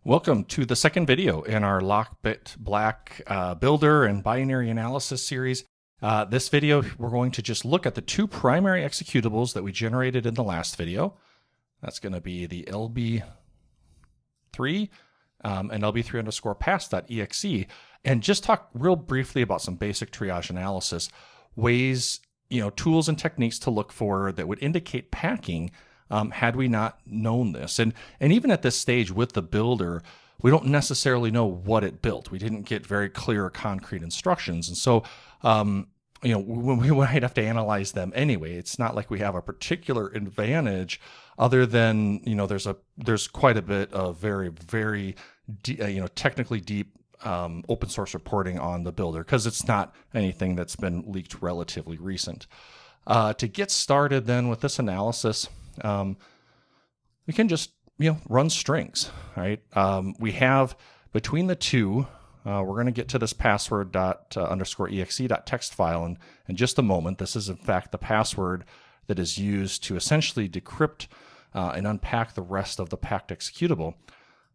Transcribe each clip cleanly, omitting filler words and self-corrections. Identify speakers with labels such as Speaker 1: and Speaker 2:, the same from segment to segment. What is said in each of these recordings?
Speaker 1: Welcome to the second video in our Lockbit Black builder and binary analysis series. This video, we're going to just look at the two primary executables that we generated in the last video. That's going to be the LB3 and LB3_pass.exe, and just talk real briefly about some basic triage analysis, ways, tools and techniques to look for that would indicate packing had we not known this. And even at this stage with the builder, we don't necessarily know what it built. We didn't get very clear, concrete instructions. And so, we might have to analyze them anyway. It's not like we have a particular advantage other than, there's quite a bit of very, very, technically deep open source reporting on the builder because it's not anything that's been leaked relatively recent. To get started then with this analysis, we can just, run strings, right? We have between the two, we're going to get to this password._exe.txt file in just a moment. This is in fact the password that is used to essentially decrypt and unpack the rest of the packed executable.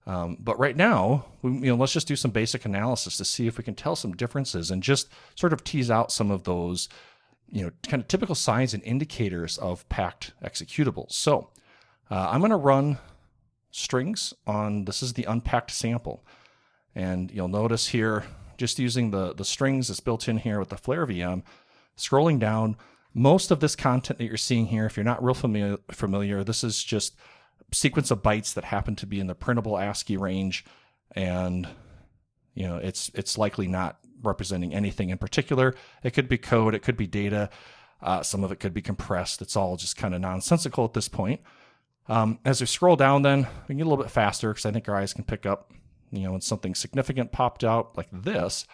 Speaker 1: But right now, let's just do some basic analysis to see if we can tell some differences and just sort of tease out some of those, kind of typical signs and indicators of packed executables. So I'm going to run strings on, this is the unpacked sample. And you'll notice here, just using the strings that's built in here with the Flare VM, scrolling down, most of this content that you're seeing here, if you're not real familiar, this is just a sequence of bytes that happen to be in the printable ASCII range. And, it's likely not representing anything in particular. It could be code, it could be data, some of it could be compressed. It's all just kind of nonsensical at this point. As we scroll down then, we can get a little bit faster because I think our eyes can pick up, when something significant popped out like this,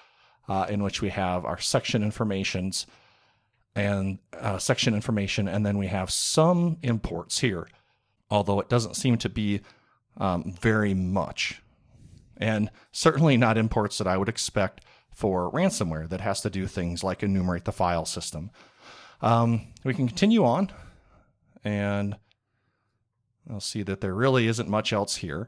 Speaker 1: in which we have our section informations and and then we have some imports here, although it doesn't seem to be very much. And certainly not imports that I would expect for ransomware that has to do things like enumerate the file system. We can continue on, and I'll see that there really isn't much else here.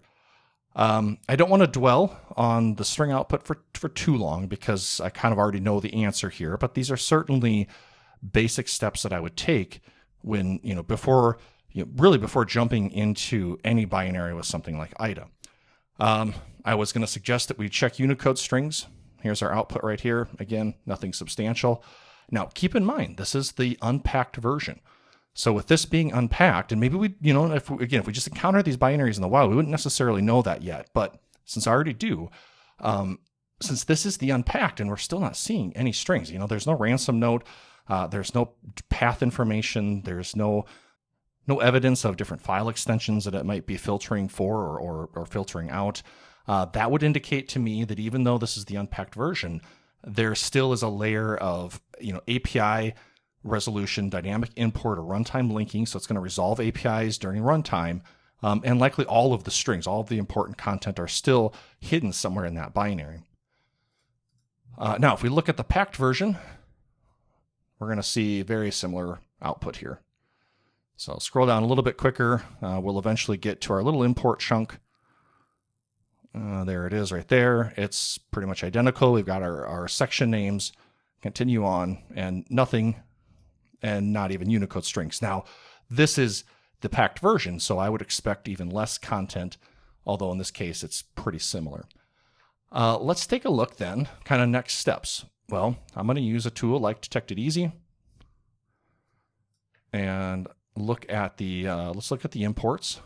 Speaker 1: I don't want to dwell on the string output for too long because I kind of already know the answer here, but these are certainly basic steps that I would take when, before jumping into any binary with something like IDA. I was going to suggest that we check Unicode strings. Here's our output right here. Again, nothing substantial. Now, keep in mind, this is the unpacked version. So with this being unpacked, and maybe we, if we just encounter these binaries in the wild, we wouldn't necessarily know that yet. But since I already do, since this is the unpacked and we're still not seeing any strings, there's no ransom note, there's no path information, there's no evidence of different file extensions that it might be filtering for or filtering out. That would indicate to me that even though this is the unpacked version, there still is a layer of API resolution, dynamic import, or runtime linking. So it's going to resolve APIs during runtime. And likely all of the strings, all of the important content are still hidden somewhere in that binary. Now, if we look at the packed version, we're going to see very similar output here. So I'll scroll down a little bit quicker. We'll eventually get to our little import chunk. There it is right there. It's pretty much identical. We've got our section names, continue on, and nothing, and not even Unicode strings. Now, this is the packed version, so I would expect even less content, although in this case, it's pretty similar. Let's take a look then, kind of next steps. Well, I'm going to use a tool like Detected Easy, and look at let's look at the imports.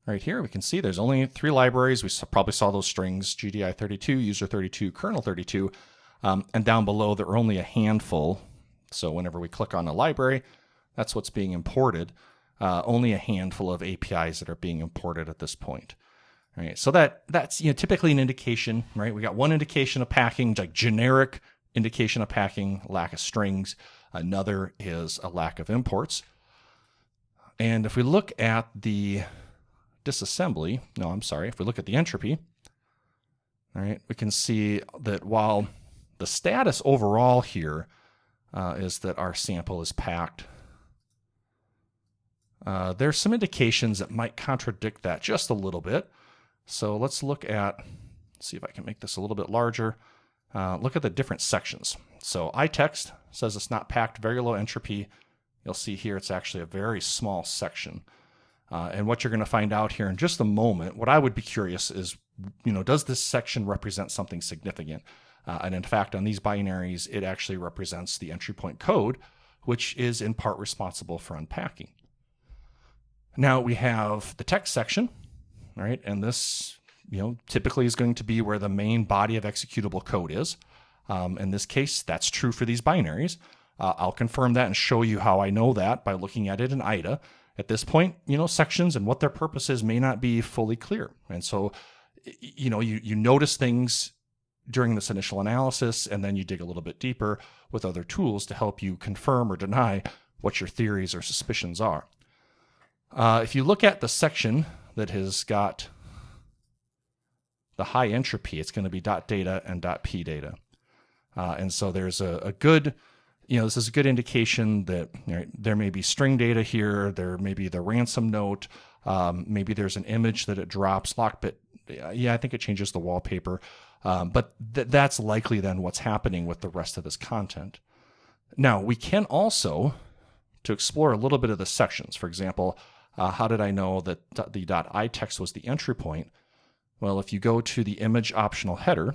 Speaker 1: Right here, we can see there's only 3 libraries. We probably saw those strings, GDI32, user32, kernel32, and down below there are only a handful. So whenever we click on a library, that's what's being imported. Only a handful of APIs that are being imported at this point. All right, so that's typically an indication, right? We got one indication of packing, like generic indication of packing, lack of strings. Another is a lack of imports. And if we look at the disassembly, if we look at the entropy, all right, we can see that while the status overall here is that our sample is packed, there's some indications that might contradict that just a little bit. So let's see if I can make this a little bit larger. Look at the different sections. So iText says it's not packed, very low entropy. You'll see here it's actually a very small section. And what you're going to find out here in just a moment, what I would be curious is, does this section represent something significant? And in fact, on these binaries, it actually represents the entry point code, which is in part responsible for unpacking. Now we have the text section, right? And this, typically is going to be where the main body of executable code is. In this case, that's true for these binaries. I'll confirm that and show you how I know that by looking at it in IDA. At this point, sections and what their purpose is may not be fully clear. And so, you notice things during this initial analysis, and then you dig a little bit deeper with other tools to help you confirm or deny what your theories or suspicions are. If you look at the section that has got the high entropy, it's going to be .data and .pdata. And so there's a good, this is a good indication that there may be string data here, there may be the ransom note, maybe there's an image that it drops. Lockbit, yeah, I think it changes the wallpaper, but that's likely then what's happening with the rest of this content. Now, we can also, to explore a little bit of the sections, for example, how did I know that the .itext was the entry point? Well, if you go to the image optional header,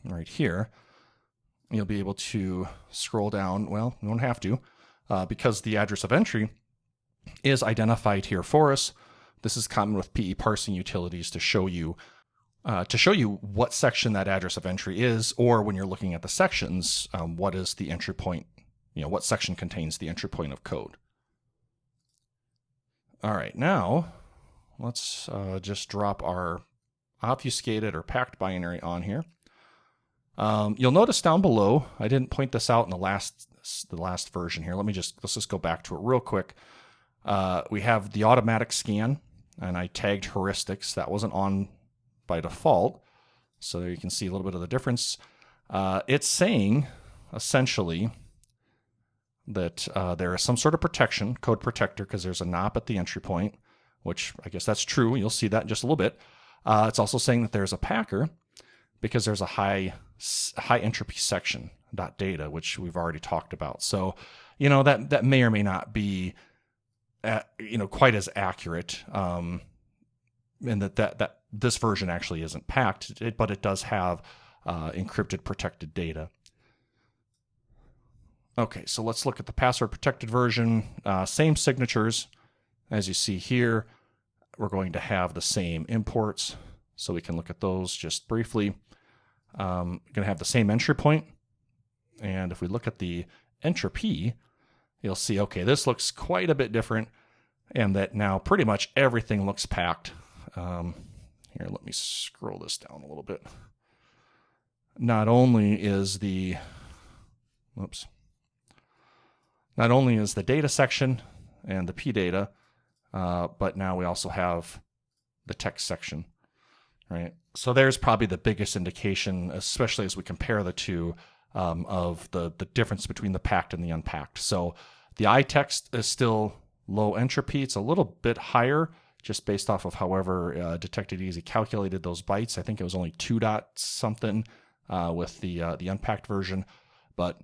Speaker 1: right here, you'll be able to scroll down. Well, you don't have to, because the address of entry is identified here for us. This is common with PE parsing utilities to show you what section that address of entry is, or when you're looking at the sections, what is the entry point, what section contains the entry point of code. All right, now let's just drop our obfuscated or packed binary on here. You'll notice down below, I didn't point this out in the last version here. Let's just go back to it real quick. We have the automatic scan, and I tagged heuristics. That wasn't on by default. So there you can see a little bit of the difference. It's saying essentially that there is some sort of protection, code protector, because there's a NOP at the entry point, which I guess that's true. You'll see that in just a little bit. It's also saying that there's a packer because there's a high entropy section, .data, which we've already talked about. So, that may or may not be, quite as accurate, and that this version actually isn't packed, but it does have encrypted protected data. Okay, so let's look at the password protected version. Same signatures. As you see here, we're going to have the same imports, so we can look at those just briefly. Going to have the same entry point, and if we look at the entropy, you'll see, okay, this looks quite a bit different, and that now pretty much everything looks packed. Here, let me scroll this down a little bit. Not only is the data section and the P data, but now we also have the text section, right? So there's probably the biggest indication, especially as we compare the two, of the difference between the packed and the unpacked. So the iText is still low entropy. It's a little bit higher just based off of however Detected Easy calculated those bytes. I think it was only 2 dot something with the unpacked version, but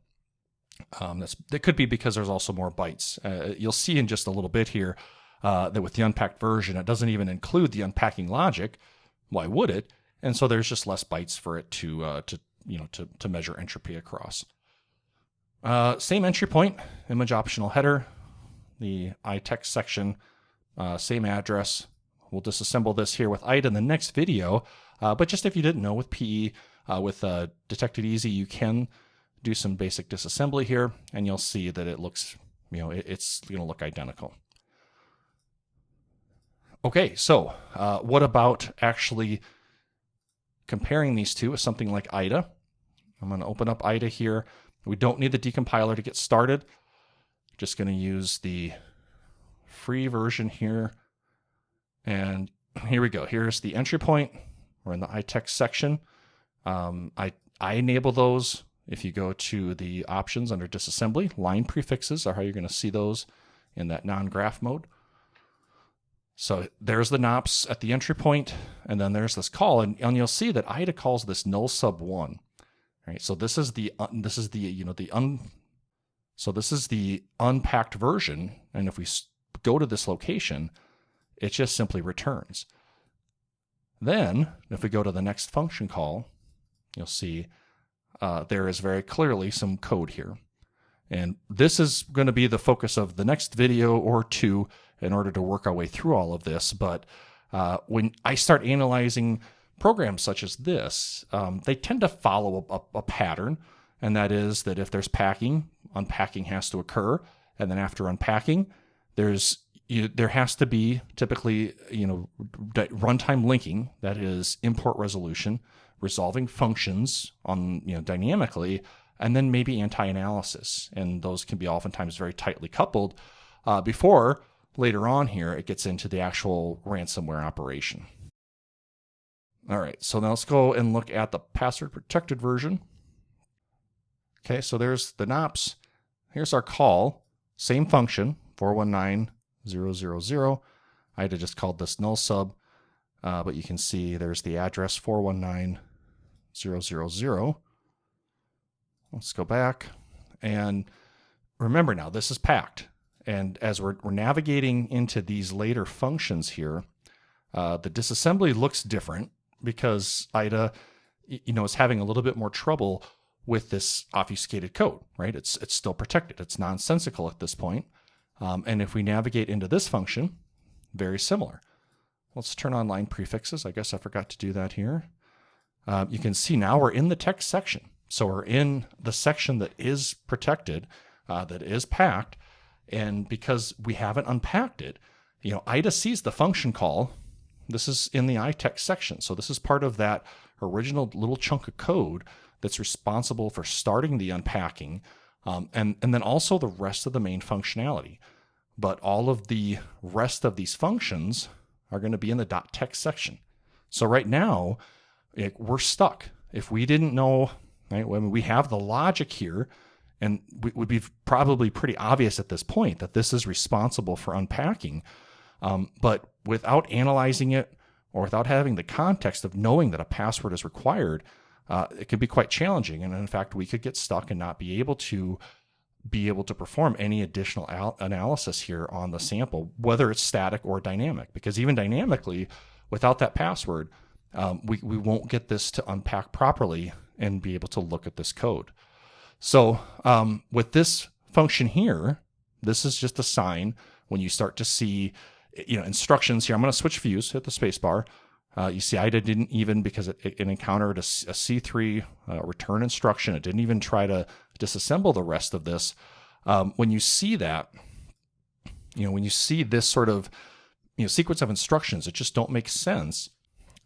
Speaker 1: that could be because there's also more bytes. You'll see in just a little bit here that with the unpacked version, it doesn't even include the unpacking logic. Why would it? And so there's just less bytes for it to measure entropy across. Same entry point, image optional header, the iText section, same address. We'll disassemble this here with IDA in the next video. But just if you didn't know, with PE, with Detected Easy, you can do some basic disassembly here, and you'll see that it looks, it's going to look identical. Okay, so what about actually comparing these two with something like IDA? I'm going to open up IDA here. We don't need the decompiler to get started. Just going to use the free version here. And here we go. Here's the entry point. We're in the iText section. I enable those. If you go to the options under disassembly, line prefixes are how you're going to see those in that non-graph mode. So there's the nops at the entry point, and then there's this call, and you'll see that IDA calls this null sub 1. Right? So this is the unpacked version, and if we go to this location, it just simply returns. Then, if we go to the next function call, you'll see there is very clearly some code here. And this is going to be the focus of the next video or two in order to work our way through all of this. But when I start analyzing programs such as this, they tend to follow a pattern, and that is that if there's packing, unpacking has to occur, and then after unpacking, there has to be typically runtime linking, that is import resolution, resolving functions on dynamically, and then maybe anti-analysis, and those can be oftentimes very tightly coupled before later on here it gets into the actual ransomware operation. All right, so now let's go and look at the password protected version. Okay, so there's the nops. Here's our call, same function, 419.0.0.0. I had to just call this null sub, but you can see there's the address 419.0.0.0. Let's go back, and remember now this is packed, and as we're navigating into these later functions here, the disassembly looks different because IDA is having a little bit more trouble with this obfuscated code, right? It's still protected. It's nonsensical at this point. And if we navigate into this function, very similar. Let's turn on line prefixes. I guess I forgot to do that here. You can see now we're in the text section. So we're in the section that is protected, that is packed. And because we haven't unpacked it, IDA sees the function call. This is in the iText section. So this is part of that original little chunk of code that's responsible for starting the unpacking, and then also the rest of the main functionality. But all of the rest of these functions are going to be in the .text section. So right now, we're stuck. If we didn't know, right, when we have the logic here, and it would be probably pretty obvious at this point that this is responsible for unpacking, but without analyzing it or without having the context of knowing that a password is required, it can be quite challenging. And in fact, we could get stuck and not be able to perform any additional analysis here on the sample, whether it's static or dynamic, because even dynamically, without that password, we won't get this to unpack properly and be able to look at this code. So with this function here, this is just a sign when you start to see instructions here. I'm going to switch views, hit the space bar. You see IDA didn't even, because it encountered a C3 return instruction, it didn't even try to disassemble the rest of this. When you see that, when you see this sort of sequence of instructions that just don't make sense,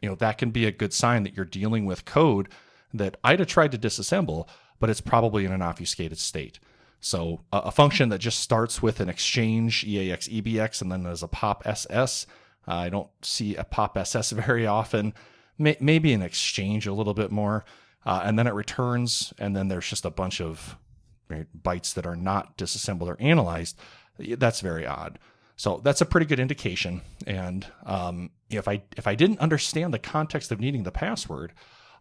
Speaker 1: that can be a good sign that you're dealing with code that IDA tried to disassemble, but it's probably in an obfuscated state. So a function that just starts with an exchange, EAX, EBX, and then there's a pop SS. I don't see a pop SS very often, maybe an exchange a little bit more, and then it returns, and then there's just a bunch of bytes that are not disassembled or analyzed. That's very odd. So that's a pretty good indication. And if I didn't understand the context of needing the password,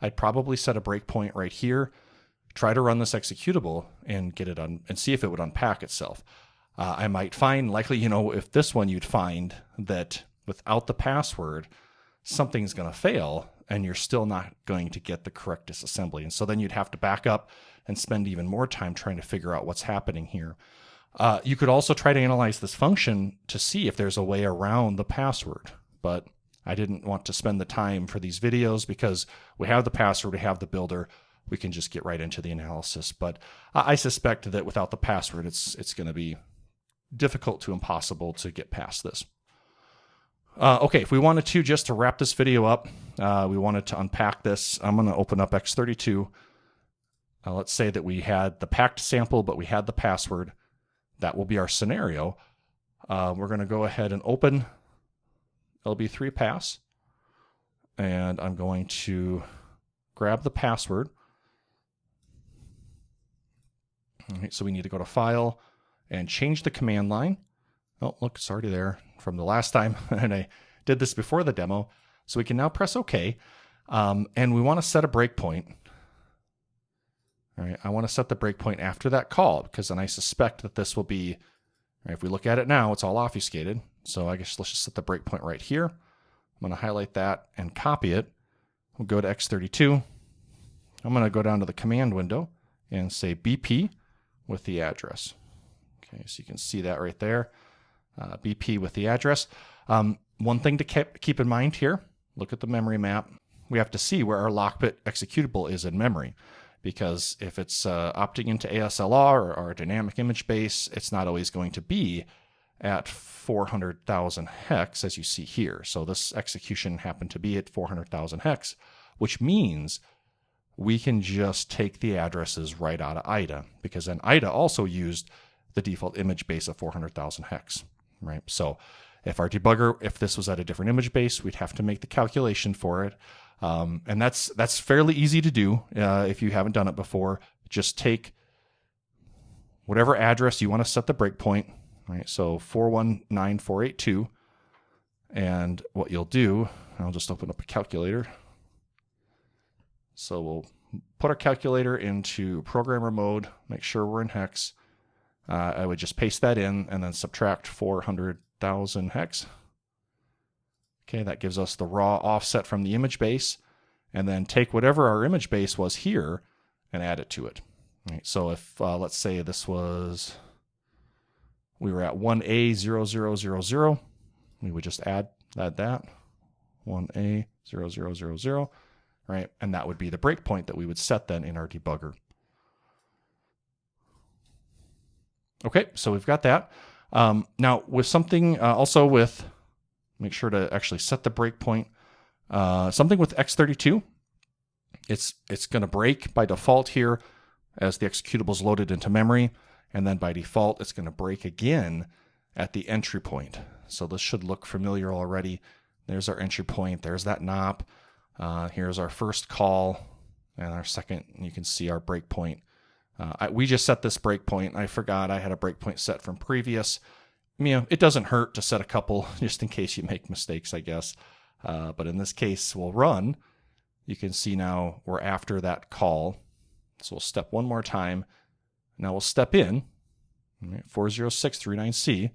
Speaker 1: I'd probably set a breakpoint right here, try to run this executable and get it and see if it would unpack itself. I might find, likely, if this one, you'd find that without the password, something's going to fail and you're still not going to get the correct disassembly. And so then you'd have to back up and spend even more time trying to figure out what's happening here. You could also try to analyze this function to see if there's a way around the password, but I didn't want to spend the time for these videos because we have the password, we have the builder, we can just get right into the analysis. But I suspect that without the password, it's going to be difficult to impossible to get past this. Okay, if we wanted to, just to wrap this video up, we wanted to unpack this. I'm going to open up X32. Let's say that we had the packed sample, but we had the password. That will be our scenario. We're going to go ahead and open LB3 pass, and I'm going to grab the password. All right, so we need to go to File and change the command line. Oh, look, it's already there from the last time. And I did this before the demo. So we can now press OK. And we want to set a breakpoint. All right, I want to set the breakpoint after that call, because then I suspect that this will be, right, if we look at it now, it's all obfuscated. So I guess let's just set the breakpoint right here. I'm going to highlight that and copy it. We'll go to x32. I'm going to go down to the command window and say BP with the address. Okay, so you can see that right there. BP with the address. One thing to keep in mind here, look at the memory map. We have to see where our Lockbit executable is in memory, because if it's opting into ASLR or a dynamic image base, it's not always going to be at 400,000 hex, as you see here. So this execution happened to be at 400,000 hex, which means we can just take the addresses right out of IDA, because then IDA also used the default image base of 400,000 hex, right? So if our debugger, if this was at a different image base, we'd have to make the calculation for it. And that's fairly easy to do if you haven't done it before. Just take whatever address you want to set the breakpoint, right? So 419482, and what you'll do, I'll just open up a calculator. So we'll put our calculator into programmer mode, make sure we're in hex. I would just paste that in and then subtract 400,000 hex. Okay, that gives us the raw offset from the image base, and then take whatever our image base was here and add it to it. Right, so if, let's say this was, we were at 1A0000, we would just add that, 1A0000, right? And that would be the breakpoint that we would set then in our debugger. Okay, so we've got that. Now with something, also with, make sure to actually set the breakpoint. Something with x32, it's going to break by default here as the executable is loaded into memory, and then by default it's going to break again at the entry point. So this should look familiar already. There's our entry point. There's that NOP. Here's our first call, and our second. You can see our breakpoint. We just set this breakpoint. I forgot I had a breakpoint set from previous. You know, it doesn't hurt to set a couple just in case you make mistakes, I guess. But in this case, we'll run. You can see now we're after that call. So we'll step one more time. Now we'll step in, 40639C,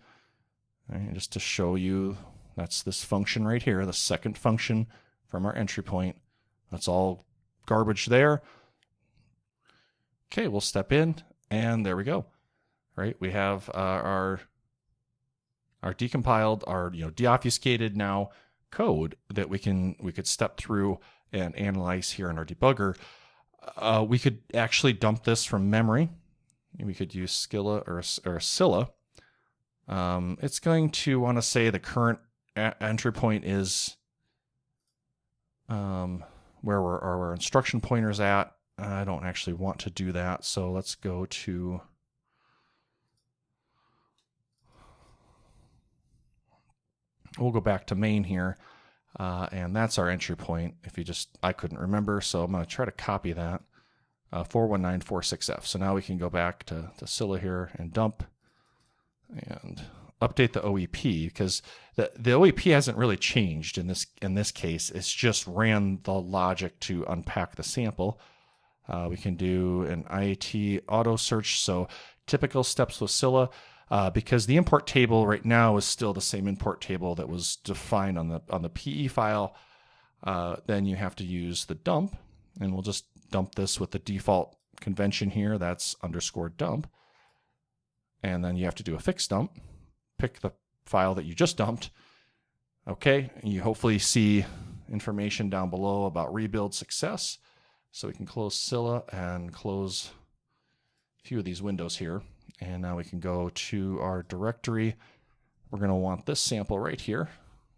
Speaker 1: right, just to show you that's this function right here, the second function from our entry point. That's all garbage there. Okay, we'll step in, and there we go. Right, we have our decompiled, our deobfuscated now code that we could step through and analyze here in our debugger. We could actually dump this from memory. We could use scylla or scylla. It's going to want to say the current entry point is where our instruction pointer's at. I don't actually want to do that, so let's go to we'll go back to main here, and that's our entry point. If you just, I couldn't remember, so I'm going to try to copy that, 41946F. So now we can go back to scylla here and dump and update the OEP, because the OEP hasn't really changed in this case. It's just ran the logic to unpack the sample. We can do an IAT auto search, so typical steps with scylla. Because the import table right now is still the same import table that was defined on the PE file, then you have to use the dump, and we'll just dump this with the default convention here. That's _dump, and then you have to do a fix dump. Pick the file that you just dumped. Okay, and you hopefully see information down below about rebuild success. So we can close scylla and close a few of these windows here. And now we can go to our directory. We're going to want this sample right here.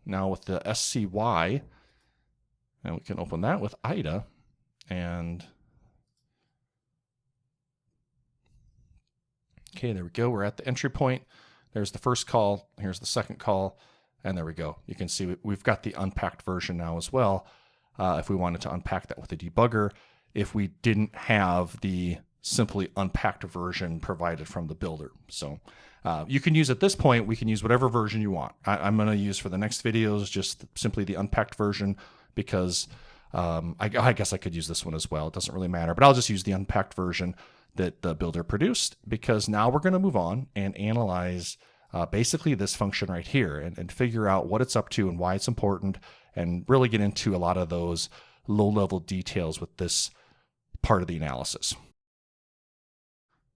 Speaker 1: Now with the SCY, and we can open that with IDA. And okay, there we go. We're at the entry point. There's the first call. Here's the second call. And there we go. You can see we've got the unpacked version now as well. If we wanted to unpack that with a debugger, if we didn't have the simply unpacked version provided from the builder. So You can use, at this point, we can use whatever version you want. I'm going to use for the next videos just simply the unpacked version, because I guess I could use this one as well. It doesn't really matter, but I'll just use the unpacked version that the builder produced, because now we're going to move on and analyze basically this function right here and figure out what it's up to and why it's important, and really get into a lot of those low-level details with this part of the analysis.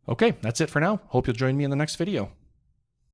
Speaker 1: Okay, that's it for now. Hope you'll join me in the next video.